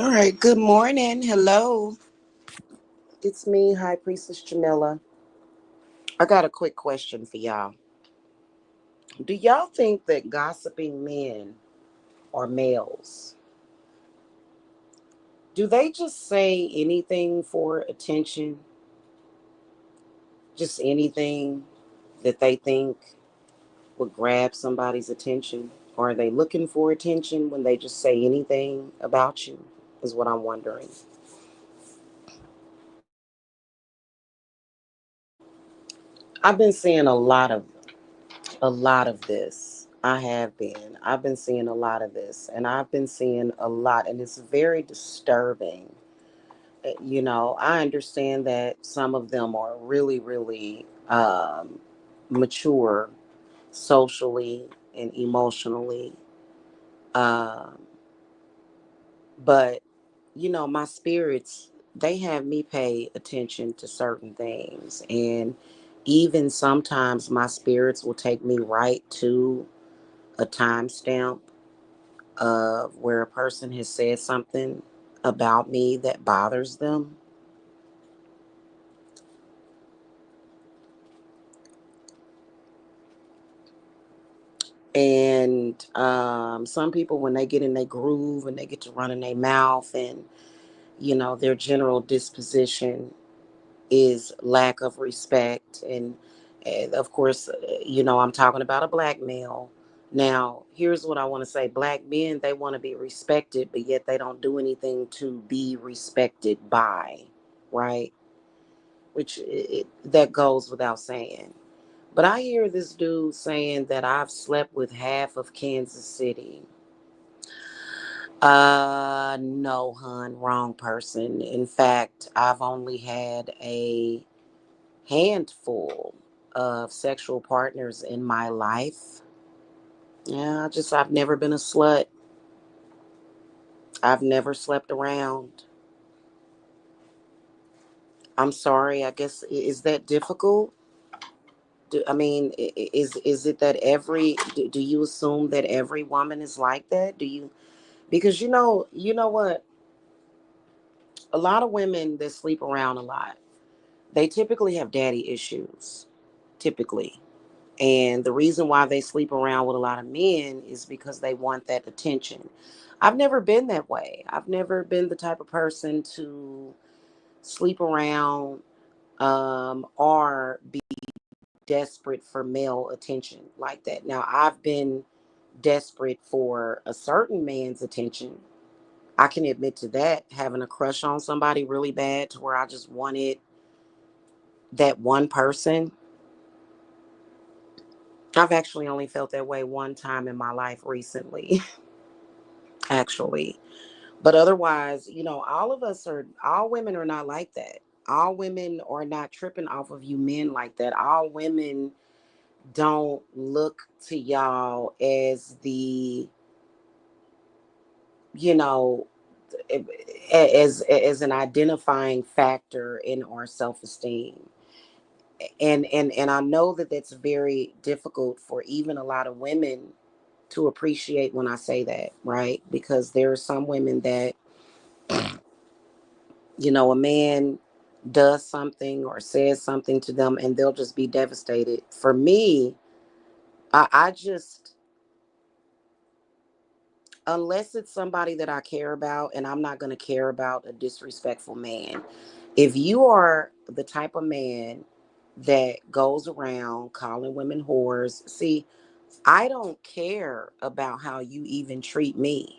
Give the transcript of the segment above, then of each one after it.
All right, good morning. Hello. It's me, High Priestess Jamila. I got a quick question for y'all. Do y'all think that gossiping men or males, do they just say anything for attention? Just anything that they think would grab somebody's attention? Or are they looking for attention when they just say anything about you? Is what I'm wondering. I've been seeing a lot of this. I've been seeing a lot of this, and I've been seeing a lot, and it's very disturbing. I understand that some of them are really, really mature socially and emotionally. Um, but, my spirits, they have me pay attention to certain things. And even sometimes my spirits will take me right to a timestamp of where a person has said something about me that bothers them. And some people, when they get in their groove and they get to run in their mouth, and their general disposition is lack of respect. And of course, I'm talking about a black male. Now, here's what I want to say: black men, they want to be respected, but yet they don't do anything to be respected by, right? Which that goes without saying. But I hear this dude saying that I've slept with half of Kansas City. No, hun, wrong person. In fact, I've only had a handful of sexual partners in my life. Yeah, I've never been a slut. I've never slept around. I'm sorry. I guess is that difficult? I mean, is it that do you assume that every woman is like that? Do you because you know what? A lot of women that sleep around a lot, they typically have daddy issues. Typically. And the reason why they sleep around with a lot of men is because they want that attention. I've never been that way. I've never been the type of person to sleep around or be desperate for male attention like that. Now, I've been desperate for a certain man's attention. I can admit to that, having a crush on somebody really bad to where I just wanted that one person. I've actually only felt that way one time in my life recently, actually. But otherwise, all women are not like that. All women are not tripping off of you men like that. All women don't look to y'all as you know, as an identifying factor in our self-esteem. And I know that that's very difficult for even a lot of women to appreciate when I say that, right? Because there are some women that, a man does something or says something to them and they'll just be devastated. For me, I just, unless it's somebody that I care about, and I'm not going to care about a disrespectful man. If you are the type of man that goes around calling women whores, see, I don't care about how you even treat me.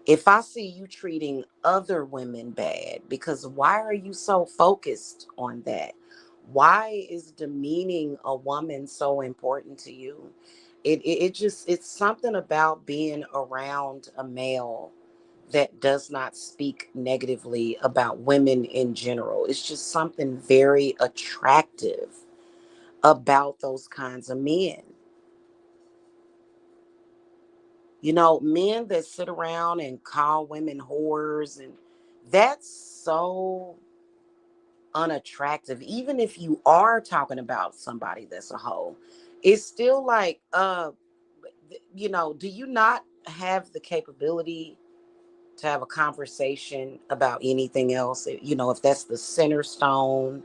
If I see you treating other women bad, because why are you so focused on that? Why is demeaning a woman so important to you? It's something about being around a male that does not speak negatively about women in general. It's just something very attractive about those kinds of men. Men that sit around and call women whores, and that's so unattractive. Even if you are talking about somebody that's a hoe, it's still like, do you not have the capability to have a conversation about anything else, if that's the center stone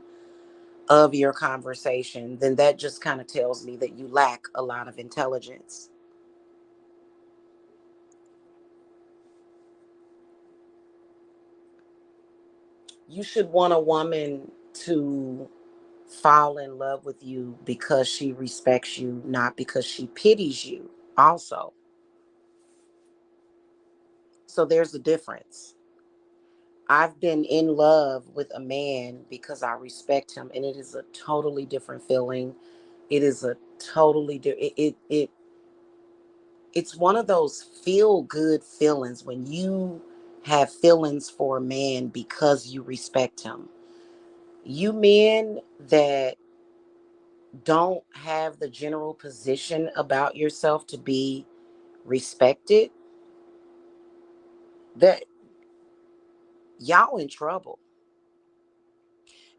of your conversation, then that just kind of tells me that you lack a lot of intelligence. You should want a woman to fall in love with you because she respects you, not because she pities you, also. So there's a difference. I've been in love with a man because I respect him, and it is a totally different feeling. It is a totally it's one of those feel good feelings when you have feelings for a man because you respect him. You men that don't have the general position about yourself to be respected, that y'all in trouble,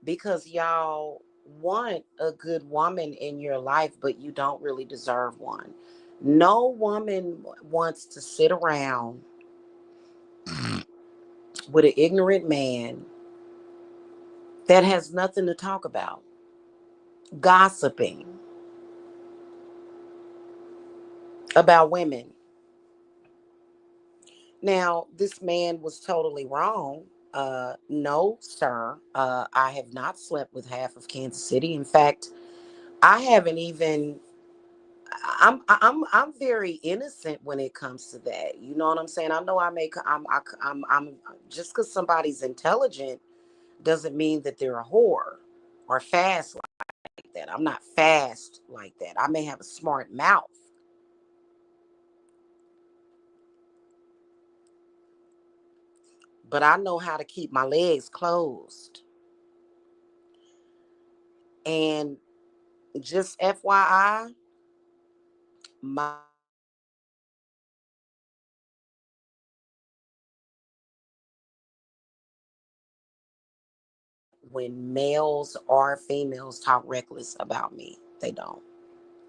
because y'all want a good woman in your life, but you don't really deserve one. No woman wants to sit around with an ignorant man that has nothing to talk about, gossiping about women. Now, this man was totally wrong. No, sir. I have not slept with half of Kansas City. In fact, I haven't even. I'm very innocent when it comes to that. You know what I'm saying? I know I make. I'm just because somebody's intelligent doesn't mean that they're a whore or fast like that. I'm not fast like that. I may have a smart mouth, but I know how to keep my legs closed. And just FYI, my when males or females talk reckless about me, they don't.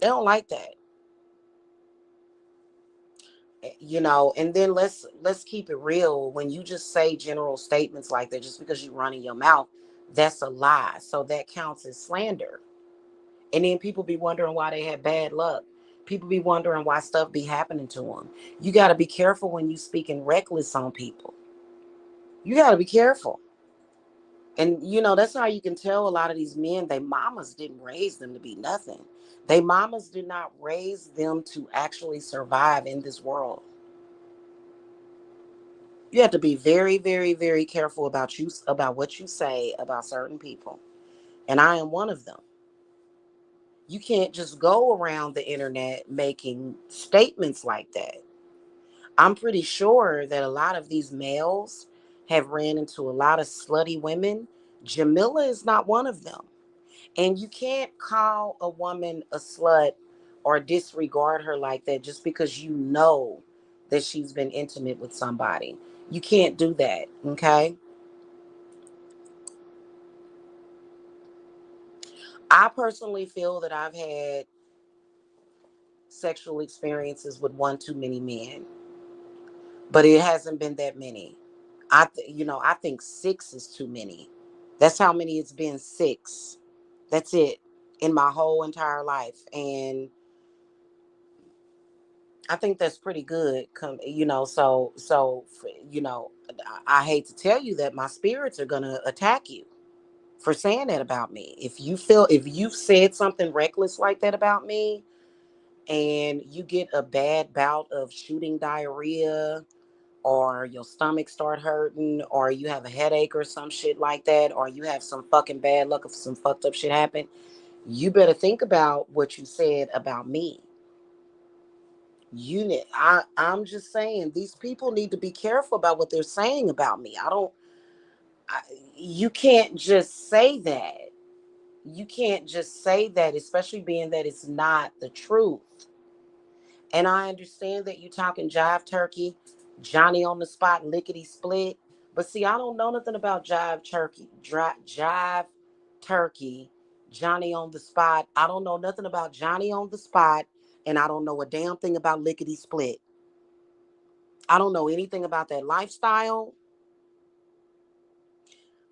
They don't like that. And then let's keep it real. When you just say general statements like that just because you run in your mouth, that's a lie. So that counts as slander. And then people be wondering why they had bad luck. People be wondering why stuff be happening to them. You got to be careful when you speaking reckless on people. You got to be careful. And that's how you can tell a lot of these men, they mamas didn't raise them to be nothing. They mamas did not raise them to actually survive in this world. You have to be very, very, very careful about what you say about certain people. And I am one of them. You can't just go around the internet making statements like that. I'm pretty sure that a lot of these males have ran into a lot of slutty women. Jamila is not one of them. And you can't call a woman a slut or disregard her like that just because you know that she's been intimate with somebody. You can't do that, okay? I personally feel that I've had sexual experiences with one too many men, but it hasn't been that many. I think six is too many. That's how many it's been, six. That's it in my whole entire life. And I think that's pretty good. I hate to tell you that my spirits are gonna attack you for saying that about me. If you've said something reckless like that about me, and you get a bad bout of shooting diarrhea, or your stomach start hurting, or you have a headache or some shit like that, or you have some fucking bad luck of some fucked up shit happen, you better think about what you said about me. I'm just saying, these people need to be careful about what they're saying about me. I, you can't just say that. You can't just say that, especially being that it's not the truth. And I understand that you talking jive turkey, Johnny on the spot, lickety split. But see, I don't know nothing about jive turkey, Johnny on the spot. I don't know nothing about Johnny on the spot, and I don't know a damn thing about lickety split. I don't know anything about that lifestyle.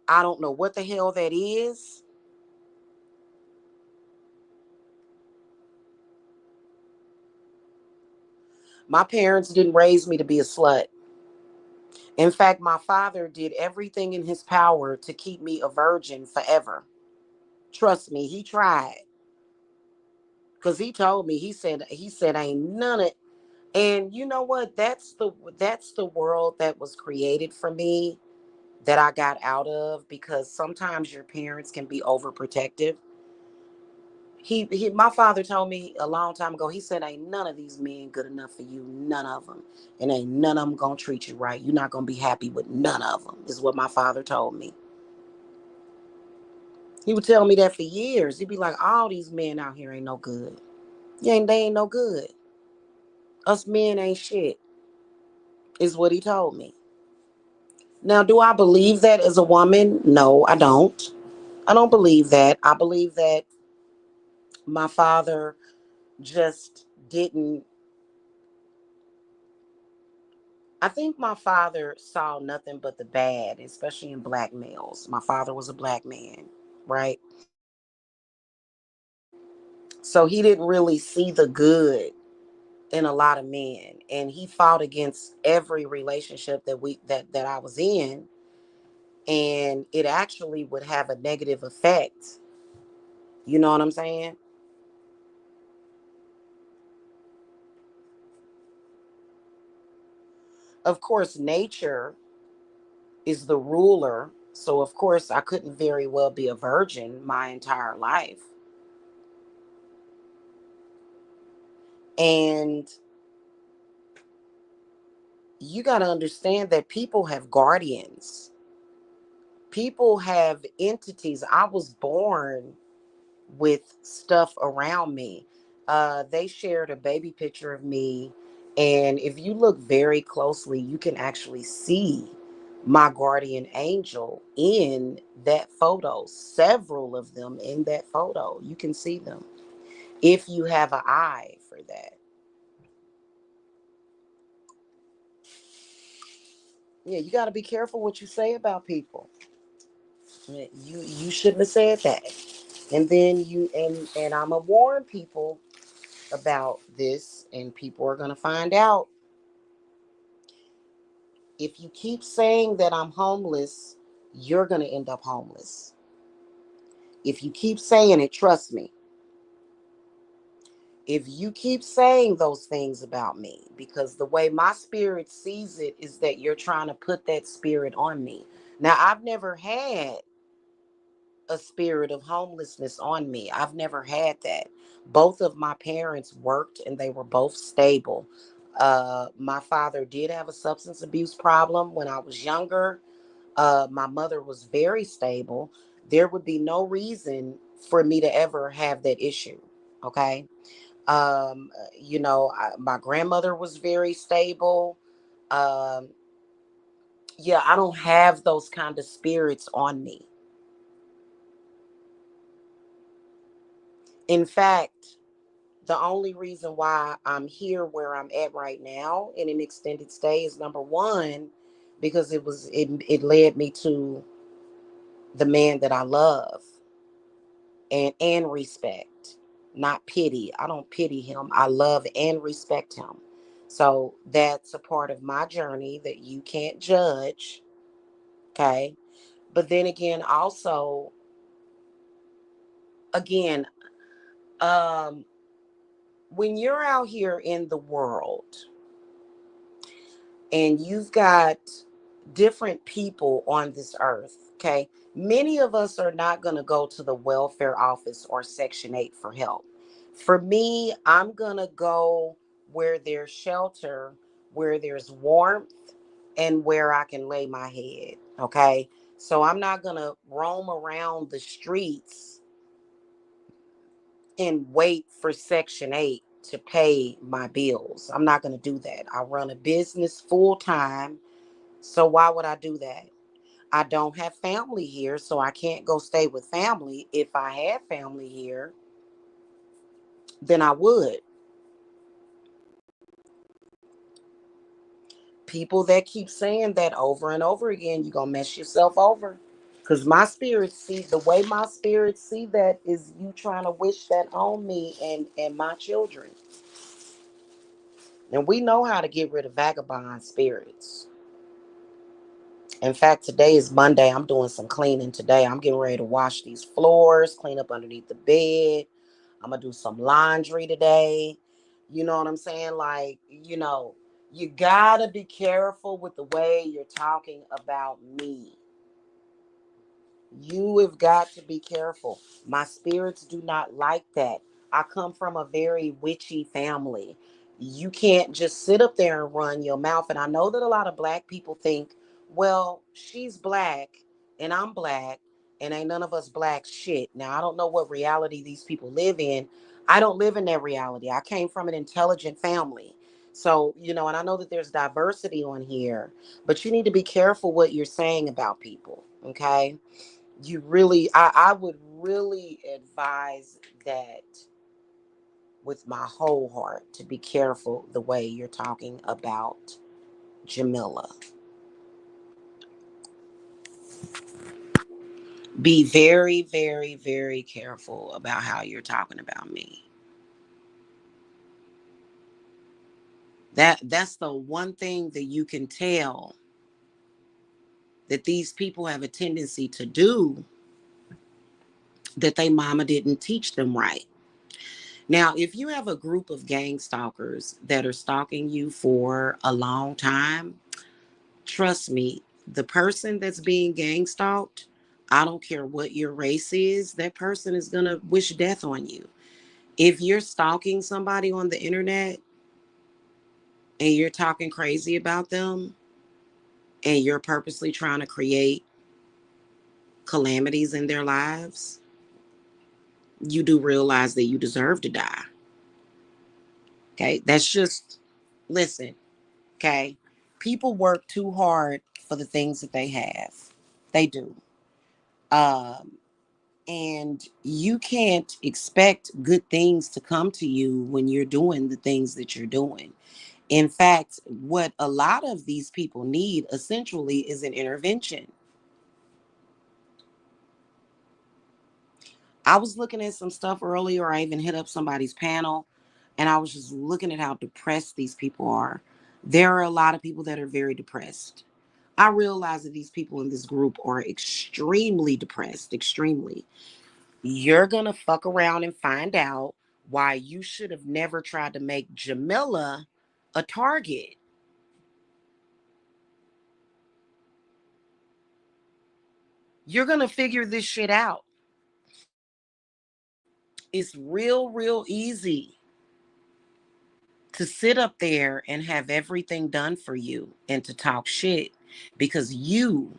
I don't know what the hell that is. My parents didn't raise me to be a slut. In fact, my father did everything in his power to keep me a virgin forever. Trust me, he tried. Cause he told me, he said ain't none of. And you know what? That's the world that was created for me, that I got out of, because sometimes your parents can be overprotective. My father told me a long time ago. He said, "Ain't none of these men good enough for you. None of them, and ain't none of them gonna treat you right. You're not gonna be happy with none of them." Is what my father told me. He would tell me that for years. He'd be like, "All these men out here ain't no good. Yeah, they ain't no good. Us men ain't shit." Is what he told me. Now, do I believe that as a woman? No, I don't. I don't believe that. I believe that my father just didn't. I think my father saw nothing but the bad, especially in black males. My father was a black man, right? So he didn't really see the good in a lot of men, and he fought against every relationship that I was in, and it actually would have a negative effect. You know what I'm saying? Of course, nature is the ruler. So of course I couldn't very well be a virgin my entire life. And you got to understand that people have guardians. People have entities. I was born with stuff around me. They shared a baby picture of me, and if you look very closely, you can actually see my guardian angel in that photo. Several of them in that photo. You can see them if you have an eye for that. Yeah, you got to be careful what you say about people. You shouldn't have said that. And then and I'm gonna warn people about this, and people are gonna find out. If you keep saying that I'm homeless, you're gonna end up homeless. If you keep saying it, trust me. If you keep saying those things about me, because the way my spirit sees it is that you're trying to put that spirit on me. Now, I've never had a spirit of homelessness on me. I've never had that. Both of my parents worked and they were both stable. My father did have a substance abuse problem when I was younger. My mother was very stable. There would be no reason for me to ever have that issue. Okay. My grandmother was very stable. Um, yeah, I don't have those kind of spirits on me. In fact, the only reason why I'm here where I'm at right now in an extended stay is, number one, because it led me to the man that I love and respect, not pity. I don't pity him. I love and respect him. So that's a part of my journey that you can't judge. Okay. But then again, also, again, um, when you're out here in the world and you've got different people on this earth, okay? Many of us are not going to go to the welfare office or Section 8 for help. For me, I'm going to go where there's shelter, where there's warmth, and where I can lay my head, okay? So I'm not going to roam around the streets and wait for Section 8 to pay my bills. I'm not going to do that. I run a business full time. So why would I do that? I don't have family here, so I can't go stay with family. If I had family here, then I would. People that keep saying that over and over again, you're gonna mess yourself over. Cause my spirit see the way my spirit see that is you trying to wish that on me and my children. And we know how to get rid of vagabond spirits. In fact, today is Monday. I'm doing some cleaning today. I'm getting ready to wash these floors, clean up underneath the bed. I'm gonna do some laundry today. You know what I'm saying? Like, you gotta be careful with the way you're talking about me. You have got to be careful. My spirits do not like that. I come from a very witchy family. You can't just sit up there and run your mouth. And I know that a lot of black people think, well, she's black and I'm black and ain't none of us black shit. Now, I don't know what reality these people live in. I don't live in that reality. I came from an intelligent family. So, and I know that there's diversity on here, but you need to be careful what you're saying about people. Okay. I would really advise that with my whole heart to be careful the way you're talking about Jamila. Be very, very, very careful about how you're talking about me. That's the one thing that you can tell that these people have a tendency to do that they mama didn't teach them right. Now, if you have a group of gang stalkers that are stalking you for a long time, trust me, the person that's being gang stalked, I don't care what your race is, that person is going to wish death on you. If you're stalking somebody on the internet and you're talking crazy about them and you're purposely trying to create calamities in their lives, you do realize that you deserve to die. Okay? That's just, listen, okay? People work too hard for the things that they have. They do. Um, And you can't expect good things to come to you when you're doing the things that you're doing. In fact, what a lot of these people need essentially is an intervention. I was looking at some stuff earlier. I even hit up somebody's panel and I was just looking at how depressed these people are. There are a lot of people that are very depressed. I realize that these people in this group are extremely depressed, extremely. You're going to fuck around and find out why you should have never tried to make Jamila a target. You're going to figure this shit out. It's real, real easy to sit up there and have everything done for you and to talk shit because you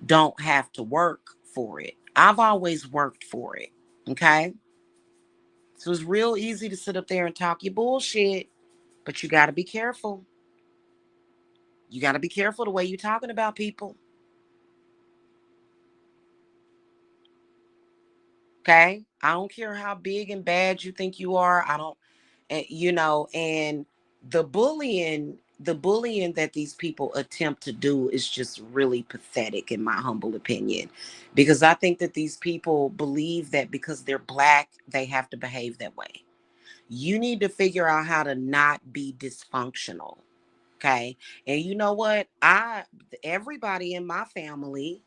don't have to work for it. I've always worked for it. Okay. So it's real easy to sit up there and talk your bullshit, but you got to be careful. You got to be careful the way you're talking about people. Okay. I don't care how big and bad you think you are. I don't, and the bullying that these people attempt to do is just really pathetic, in my humble opinion, because I think that these people believe that because they're black, they have to behave that way. You need to figure out how to not be dysfunctional. Okay. And you know what? Everybody in my family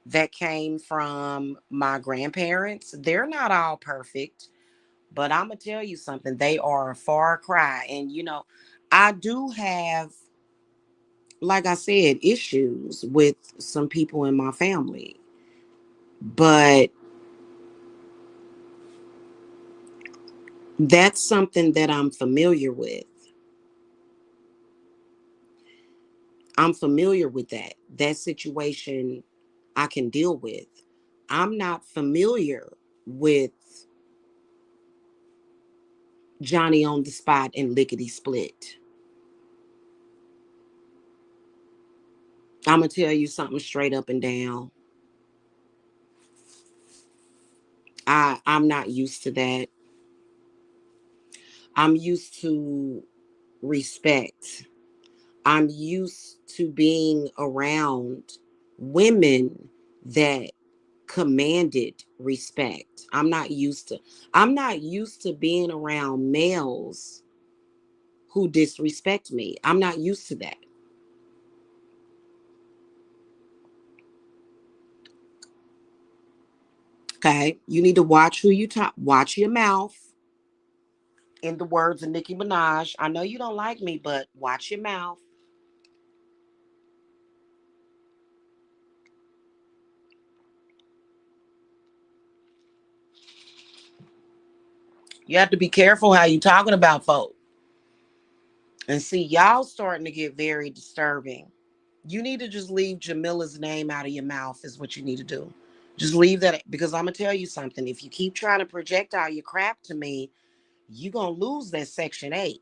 that came from my grandparents, they're not all perfect, but I'm going to tell you something. They are a far cry. And, I do have, like I said, issues with some people in my family, but that's something that I'm familiar with. I'm familiar with that. That situation I can deal with. I'm not familiar with Johnny on the spot and lickety split. I'm going to tell you something straight up and down. I'm not used to that. I'm used to respect. I'm used to being around women that commanded respect. I'm not used to being around males who disrespect me. I'm not used to that. Okay? You need to watch who you talk, watch your mouth. In the words of Nicki Minaj, I know you don't like me, but watch your mouth. You have to be careful how you talking about folk. And see, y'all starting to get very disturbing. You need to just leave Jamila's name out of your mouth, is what you need to do. Just leave that, because I'm gonna tell you something. If you keep trying to project all your crap to me, you're gonna lose that Section 8.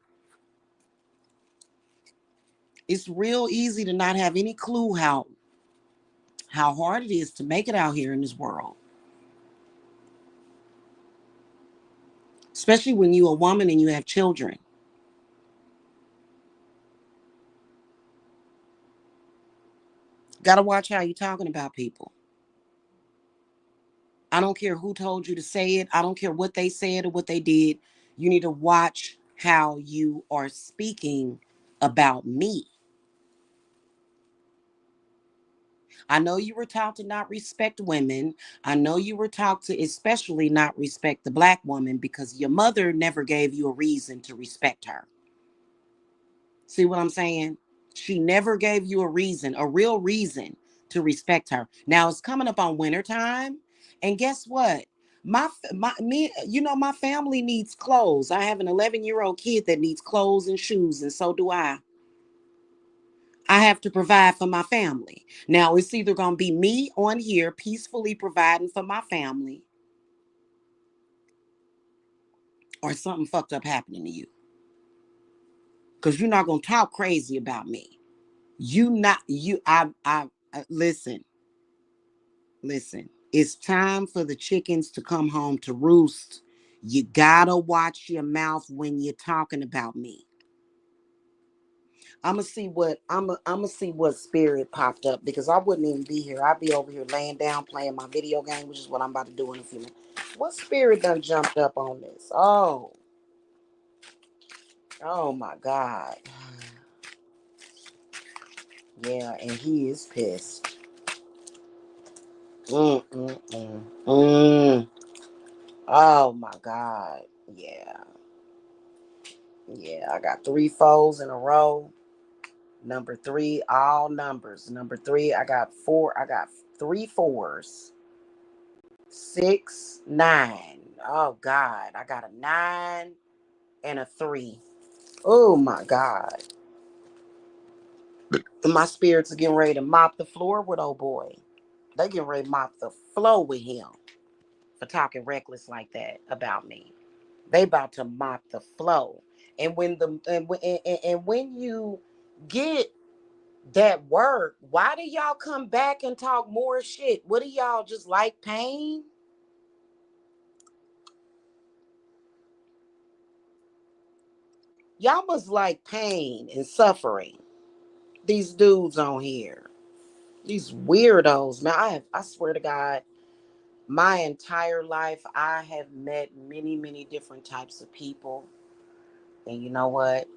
It's real easy to not have any clue how hard it is to make it out here in this world. Especially when you're a woman and you have children. Gotta watch how you're talking about people. I don't care who told you to say it. I don't care what they said or what they did. You need to watch how you are speaking about me. I know you were taught to not respect women. I know you were taught to especially not respect the black woman because your mother never gave you a reason to respect her. See what I'm saying? She never gave you a reason, a real reason to respect her. Now it's coming up on winter time, and guess what? My family needs clothes. I have an 11-year-old kid that needs clothes and shoes, and so do I. I have to provide for my family. Now it's either going to be me on here peacefully providing for my family, or something fucked up happening to you. Because you're not going to talk crazy about me. You not you listen. Listen, it's time for the chickens to come home to roost. You gotta watch your mouth when you're talking about me. I'm gonna see what spirit popped up, because I wouldn't even be here. I'd be over here laying down playing my video game, which is what I'm about to do in a few minutes. What spirit done jumped up on this? Oh my God. Yeah, and he is pissed. Mm, mm, mm, mm. Oh my God. Yeah. Yeah, I got 3 fours in a row. Number 3, all numbers. Number 3, I got 4. I got 3 fours. 6, 9. Oh God, I got a 9 and a 3. Oh my God. And my spirits are getting ready to mop the floor with old boy. They getting ready to mop the floor with him for talking reckless like that about me. They about to mop the floor. And when you get that work, why do y'all come back and talk more shit? What do y'all just like pain? Y'all must like pain and suffering. These dudes on here, these weirdos, man. I swear to God, my entire life I have met many, many different types of people. And you know what?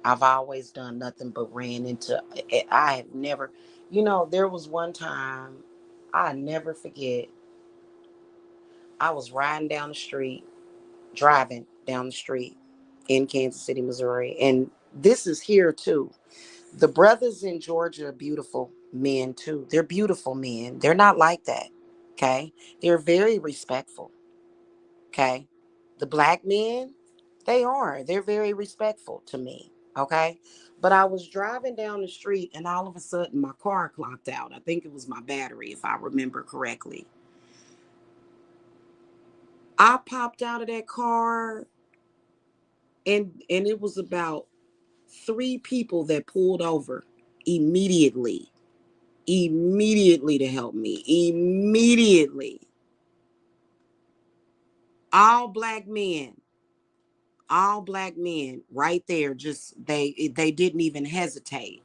I've always done nothing but ran into, I have never, there was one time I never forget. I was riding down the street, driving down the street in Kansas City, Missouri. And this is here too. The brothers in Georgia are beautiful men too. They're beautiful men. They're not like that. Okay. They're very respectful. Okay. The black men, they are. They're very respectful to me. Okay. But I was driving down the street and all of a sudden my car clocked out. I think it was my battery, if I remember correctly. I popped out of that car, and it was about 3 people that pulled over immediately, to help me, immediately. All black men, All black men right there, just they didn't even hesitate.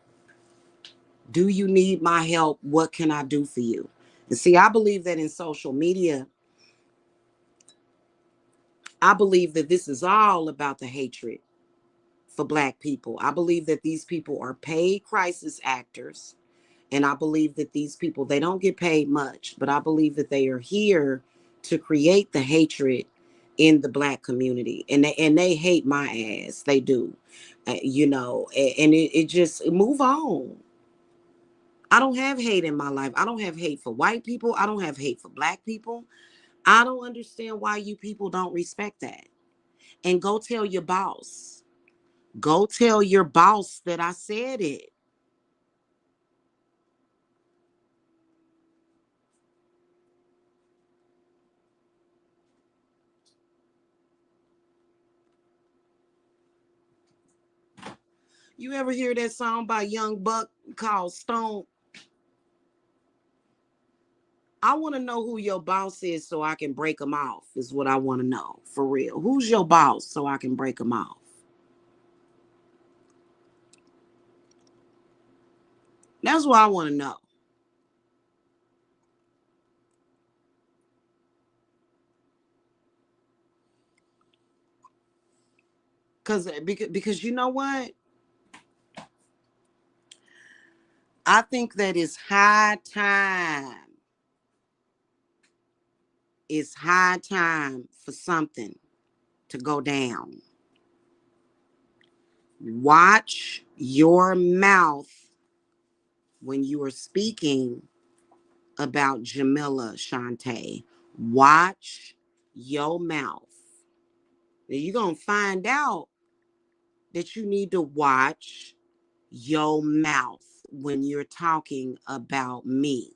Do you need my help? What can I do for you? And see, I believe that in social media, I believe that this is all about the hatred for black people. I believe that these people are paid crisis actors. And I believe that these people, they don't get paid much, but I believe that they are here to create the hatred in the black community. And they hate my ass. They do. And it just move on. I don't have hate in my life. I don't have hate for white people. I don't have hate for black people. I don't understand why you people don't respect that. And go tell your boss. Go tell your boss that I said it. You ever hear that song by Young Buck called Stone? I want to know who your boss is so I can break them off, is what I want to know. For real. Who's your boss so I can break them off? That's what I want to know. Because you know what? I think that it's high time. It's high time for something to go down. Watch your mouth when you are speaking about Jamila Shantae. Watch your mouth. Now you're going to find out that you need to watch your mouth when you're talking about me.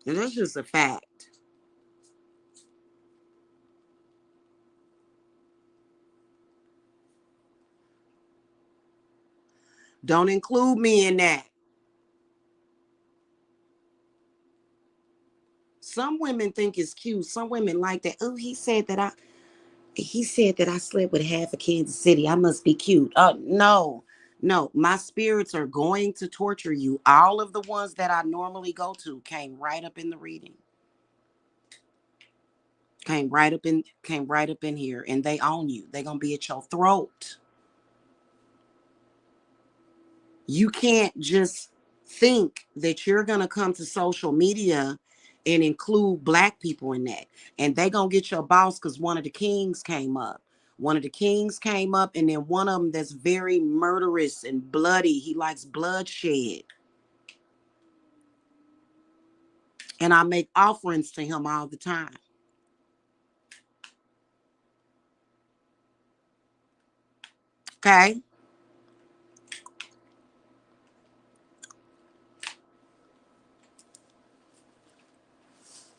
And that's just a fact. Don't include me in that. Some women think it's cute. Some women like that. Oh, he said that I slept with half of Kansas City. I must be cute. No. No, my spirits are going to torture you. All of the ones that I normally go to came right up in the reading. Came right up in here, and they own you. They're gonna be at your throat. You can't just think that you're gonna come to social media and include black people in that. And they gonna get your boss because one of the kings came up. One of the kings came up, and then one of them that's very murderous and bloody. He likes bloodshed. And I make offerings to him all the time. Okay?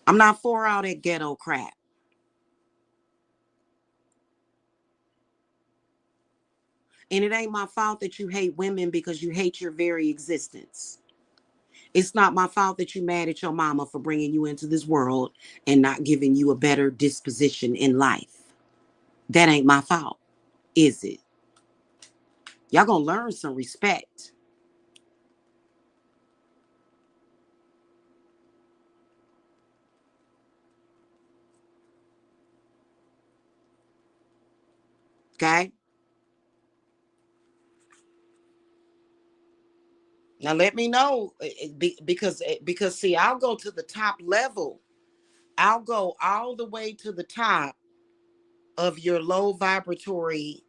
I'm not for all that ghetto crap. And it ain't my fault that you hate women because you hate your very existence. It's not my fault that you mad at your mama for bringing you into this world and not giving you a better disposition in life. That ain't my fault, is it? Y'all gonna learn some respect. Okay? Now let me know because see, I'll go to the top level. I'll go all the way to the top of your low vibratory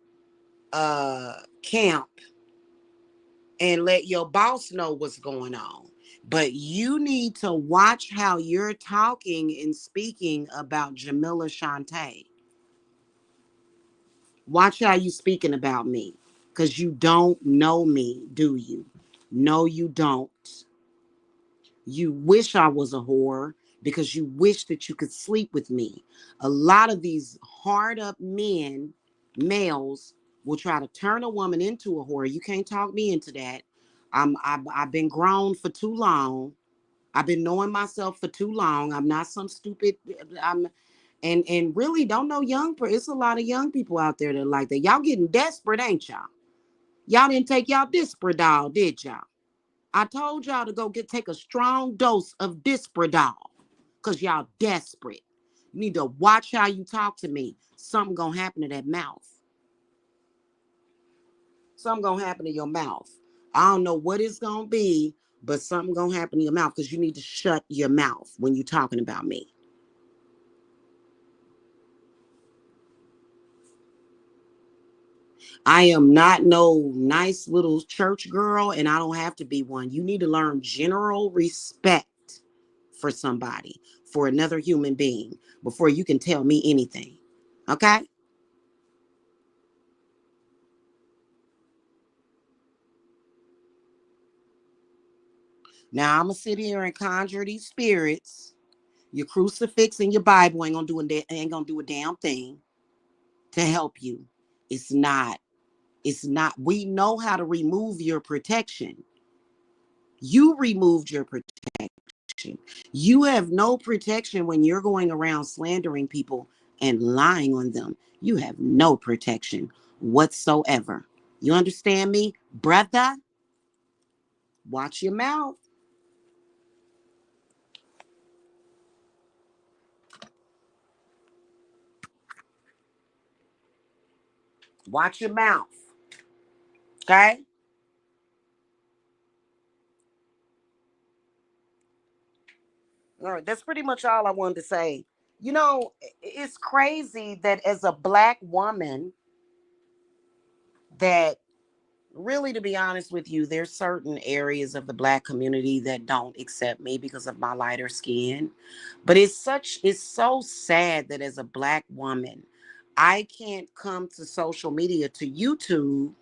camp and let your boss know what's going on. But you need to watch how you're talking and speaking about Jamila Shantae. Watch how you speaking about me. Because you don't know me, do you? No, you don't. You wish I was a whore because you wish that you could sleep with me. A lot of these hard up men, males, will try to turn a woman into a whore. You can't talk me into that. I've been grown for too long. I've been knowing myself for too long. I'm not some stupid. I'm and really don't know It's a lot of young people out there that are like that. Y'all getting desperate, ain't y'all? Y'all didn't take y'all Disperdal, did y'all? I told y'all to go take a strong dose of Disperdal because y'all desperate. You need to watch how you talk to me. Something gonna happen to that mouth. Something gonna happen to your mouth. I don't know what it's gonna be, but something gonna happen to your mouth because you need to shut your mouth when you're talking about me. I am not no nice little church girl, and I don't have to be one. You need to learn general respect for somebody, for another human being, before you can tell me anything. Okay? Now I'm gonna sit here and conjure these spirits. Your crucifix and your Bible ain't gonna do a damn thing to help you. It's not. It's not. We know how to remove your protection. You removed your protection. You have no protection when you're going around slandering people and lying on them. You have no protection whatsoever. You understand me, brother? Watch your mouth. Watch your mouth. Okay? All right, that's pretty much all I wanted to say. You know, it's crazy that as a black woman, that really, to be honest with you, there's certain areas of the black community that don't accept me because of my lighter skin. But it's so sad that as a black woman, I can't come to social media, to YouTube,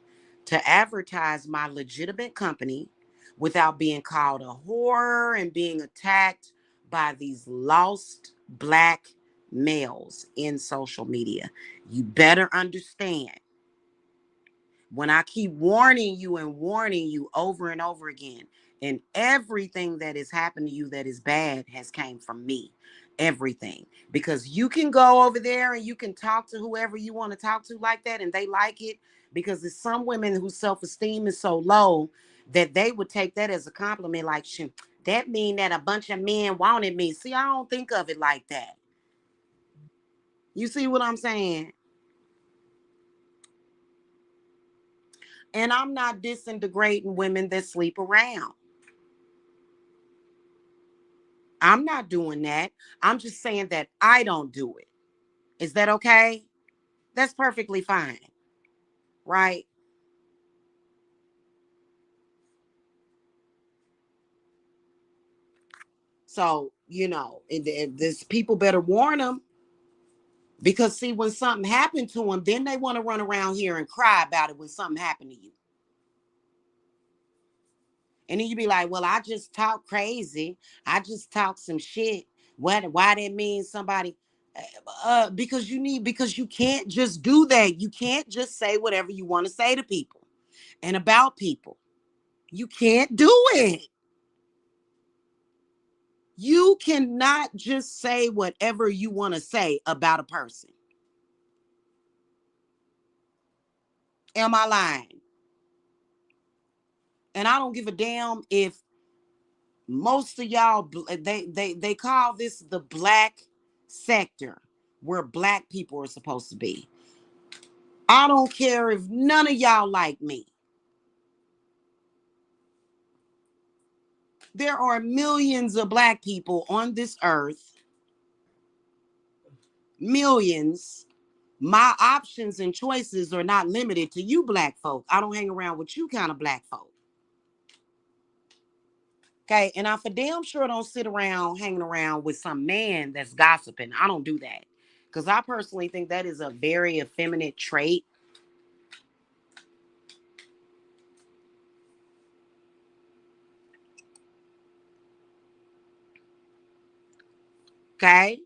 to advertise my legitimate company without being called a whore and being attacked by these lost black males in social media. You better understand, when I keep warning you over and over again, and everything that has happened to you that is bad has came from me. Everything. Because you can go over there and you can talk to whoever you want to talk to like that, and they like it, because there's some women whose self-esteem is so low that they would take that as a compliment, like, "Shoot, that mean that a bunch of men wanted me." See, I don't think of it like that. You see what I'm saying? And I'm not disintegrating women that sleep around. I'm not doing that. I'm just saying that I don't do it. Is that okay? That's perfectly fine, right? So, this people better warn them, because see, when something happened to them, then they want to run around here and cry about it when something happened to you. And then you be like, "Well, I just talk crazy. I just talk some shit. What? Why that means somebody?" Because you can't just do that. You can't just say whatever you want to say to people and about people. You can't do it. You cannot just say whatever you want to say about a person. Am I lying? And I don't give a damn if most of y'all, they call this the black sector, where black people are supposed to be. I don't care if none of y'all like me. There are millions of black people on this earth. Millions. My options and choices are not limited to you black folk. I don't hang around with you kind of black folk. Okay. And I for damn sure don't sit around hanging around with some man that's gossiping. I don't do that. Because I personally think that is a very effeminate trait. Okay.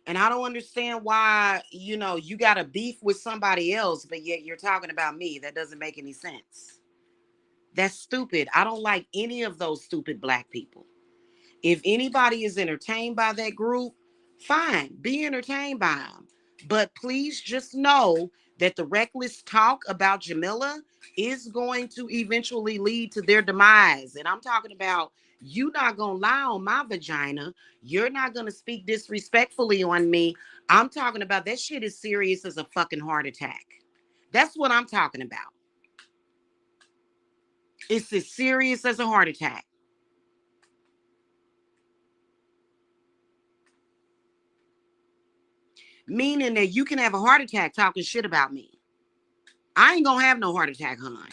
And I don't understand why, you got a beef with somebody else, but yet you're talking about me. That doesn't make any sense. That's stupid. I don't like any of those stupid black people. If anybody is entertained by that group, fine, be entertained by them. But please just know that the reckless talk about Jamila is going to eventually lead to their demise. And I'm talking about you not going to lie on my vagina. You're not going to speak disrespectfully on me. I'm talking about that shit is serious as a fucking heart attack. That's what I'm talking about. It's as serious as a heart attack. Meaning that you can have a heart attack talking shit about me. I ain't gonna have no heart attack, hon.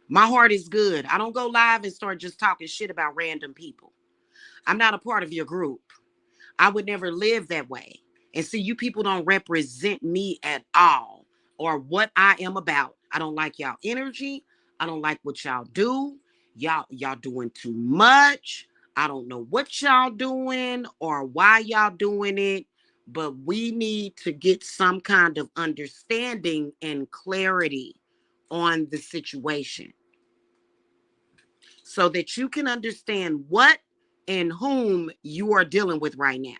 My heart is good. I don't go live and start just talking shit about random people. I'm not a part of your group. I would never live that way. And see, you people don't represent me at all or what I am about. I don't like y'all energy. I don't like what y'all do. Y'all doing too much. I don't know what y'all doing or why y'all doing it, but we need to get some kind of understanding and clarity on the situation so that you can understand what and whom you are dealing with right now.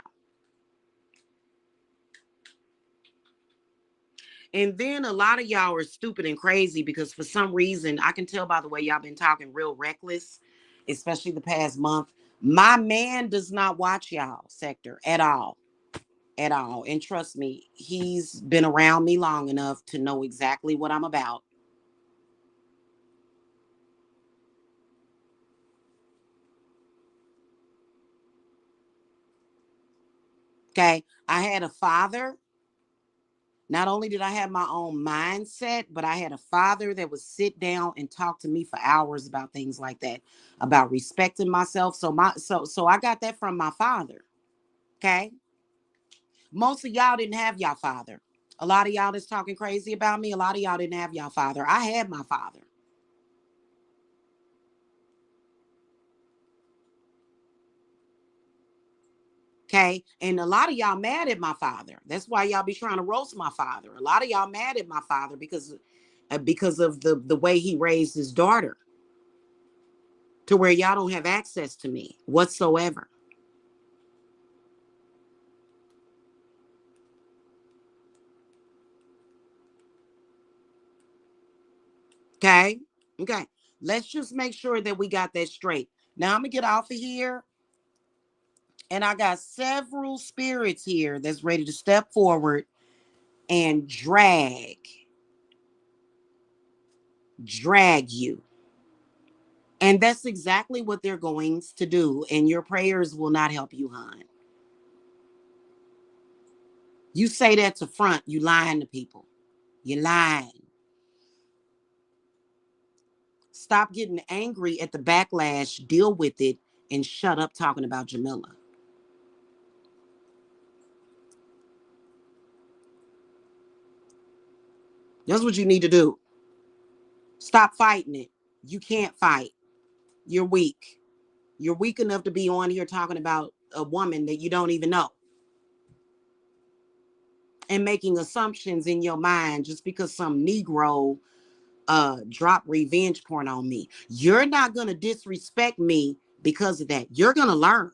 And then a lot of y'all are stupid and crazy because for some reason, I can tell by the way y'all been talking real reckless, especially the past month. My man does not watch y'all sector at all. At all. And trust me, he's been around me long enough to know exactly what I'm about. Okay. I had a father. Not only did I have my own mindset, but I had a father that would sit down and talk to me for hours about things like that, about respecting myself. So I got that from my father. Okay. Most of y'all didn't have y'all father. A lot of y'all that's talking crazy about me, a lot of y'all didn't have y'all father. I had my father. Okay. And a lot of y'all mad at my father. That's why y'all be trying to roast my father. A lot of y'all mad at my father because of the way he raised his daughter to where y'all don't have access to me whatsoever. Okay. Okay. Let's just make sure that we got that straight. Now I'm gonna get off of here. And I got several spirits here that's ready to step forward and drag you. And that's exactly what they're going to do. And your prayers will not help you, hon. You say that to front, you lying to people. You lying. Stop getting angry at the backlash, deal with it, and shut up talking about Jamila. That's what you need to do. Stop fighting it. You can't fight. You're weak. You're weak enough to be on here talking about a woman that you don't even know and making assumptions in your mind just because some Negro drop revenge porn on me. You're not going to disrespect me because of that. You're going to learn.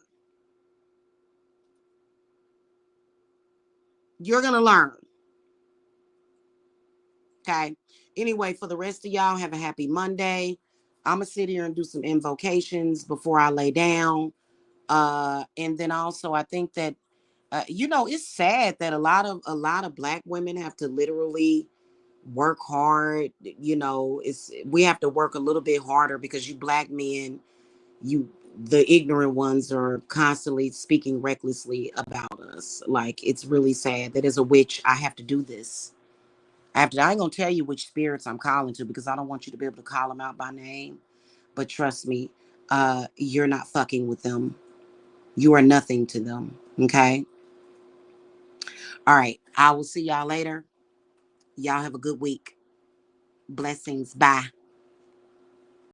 You're going to learn. Okay. Anyway, for the rest of y'all, have a happy Monday. I'm going to sit here and do some invocations before I lay down. And then also, I think that, it's sad that a lot of black women have to literally work hard. We have to work a little bit harder because you black men, you the ignorant ones are constantly speaking recklessly about us. Like, it's really sad that as a witch I have to do this. I ain't gonna tell you which spirits I'm calling to because I don't want you to be able to call them out by name. But trust me, you're not fucking with them. You are nothing to them. Okay. All right. I will see y'all later. Y'all have a good week. Blessings. Bye.